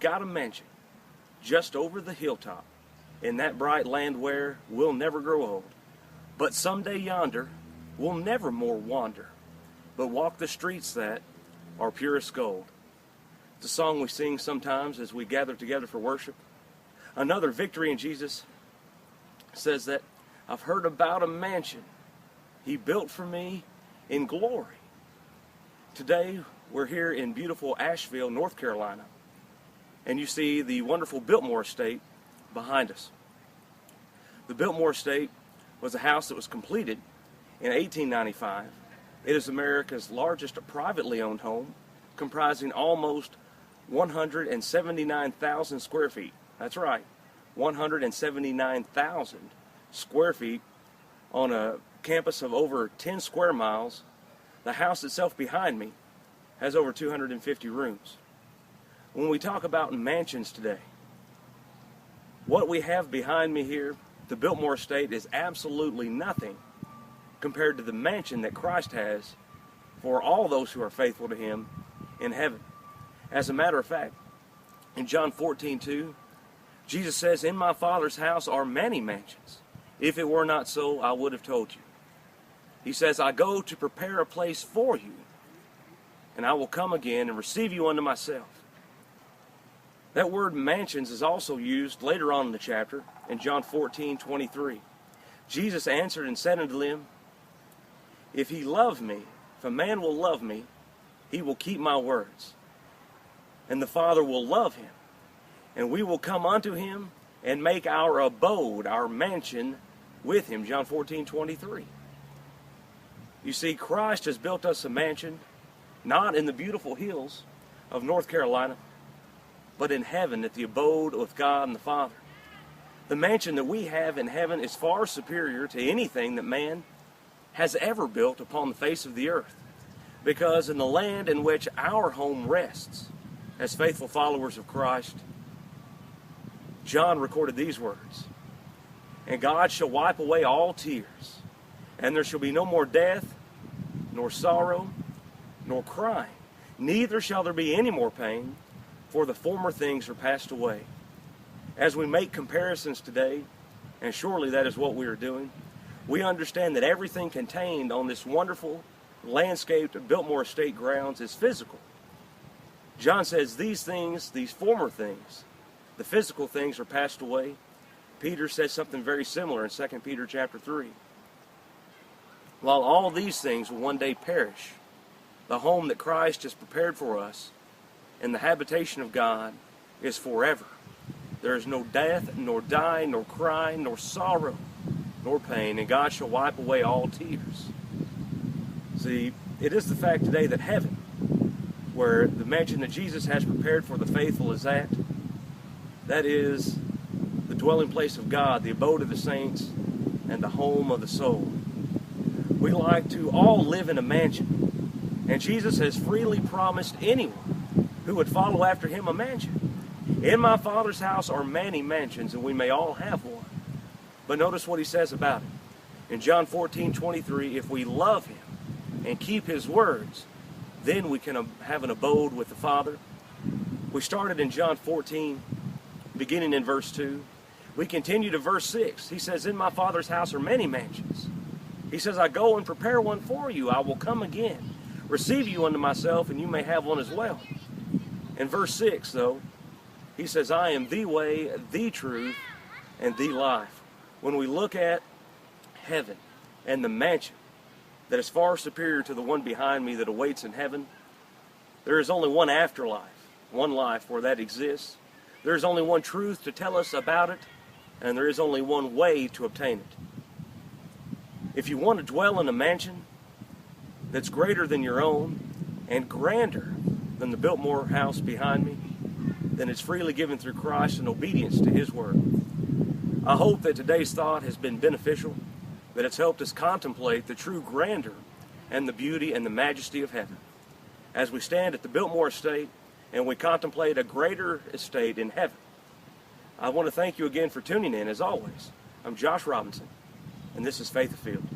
got a mansion just over the hilltop in that bright land where we'll never grow old. But someday yonder we'll never more wander, but walk the streets that are purest gold. It's a song we sing sometimes as we gather together for worship. Another victory in Jesus says that I've heard about a mansion He built for me in glory. Today we're here in beautiful Afield, North Carolina, and you see the wonderful Biltmore estate behind us. The Biltmore estate was a house that was completed in 1895. It is America's largest privately owned home, comprising almost 179,000 square feet. That's right, 179,000 square feet on a campus of over 10 square miles. The house itself behind me has over 250 rooms. When we talk about mansions today, what we have behind me here, the Biltmore estate, is absolutely nothing compared to the mansion that Christ has for all those who are faithful to Him in heaven. As a matter of fact, in John 14:2, Jesus says, "In my Father's house are many mansions. If it were not so, I would have told you." He says, "I go to prepare a place for you, and I will come again and receive you unto myself." That word mansions is also used later on in the chapter in John 14:23. Jesus answered and said unto them, "If he love me, if a man will love me, he will keep my words. And the Father will love him, and we will come unto him and make our abode, our mansion, with him." John 14:23. You see, Christ has built us a mansion, not in the beautiful hills of North Carolina, but in heaven at the abode with God and the Father. The mansion that we have in heaven is far superior to anything that man has ever built upon the face of the earth, because in the land in which our home rests as faithful followers of Christ, John recorded these words, "And God shall wipe away all tears, and there shall be no more death, nor sorrow, nor crying, neither shall there be any more pain, for the former things are passed away." As we make comparisons today, and surely that is what we are doing, we understand that everything contained on this wonderful landscaped Biltmore estate grounds is physical. John says these things, these former things, the physical things, are passed away. Peter says something very similar in 2 Peter chapter 3. While all these things will one day perish, the home that Christ has prepared for us and the habitation of God is forever. There is no death, nor dying, nor crying, nor sorrow, nor pain, and God shall wipe away all tears. See, it is the fact today that heaven, where the mansion that Jesus has prepared for the faithful is at, that is the dwelling place of God, the abode of the saints, and the home of the soul. We like to all live in a mansion, and Jesus has freely promised anyone who would follow after him a mansion. "In my Father's house are many mansions," and we may all have one. But notice what he says about it. In John 14:23, if we love him and keep his words, then we can have an abode with the Father. We started in John 14, beginning in verse 2. We continue to verse 6. He says, "In my Father's house are many mansions." He says, "I go and prepare one for you. I will come again, receive you unto myself, and you may have one as well." In verse 6, though, he says, "I am the way, the truth, and the life." When we look at heaven and the mansion that is far superior to the one behind me that awaits in heaven, there is only one afterlife, one life where that exists. There is only one truth to tell us about it, and there is only one way to obtain it. If you want to dwell in a mansion that's greater than your own and grander than the Biltmore house behind me, then it's freely given through Christ in obedience to his word. I hope that today's thought has been beneficial, that it's helped us contemplate the true grandeur and the beauty and the majesty of heaven as we stand at the Biltmore estate and we contemplate a greater estate in heaven. I want to thank you again for tuning in. As always, I'm Josh Robinson, and this is Faith Afield.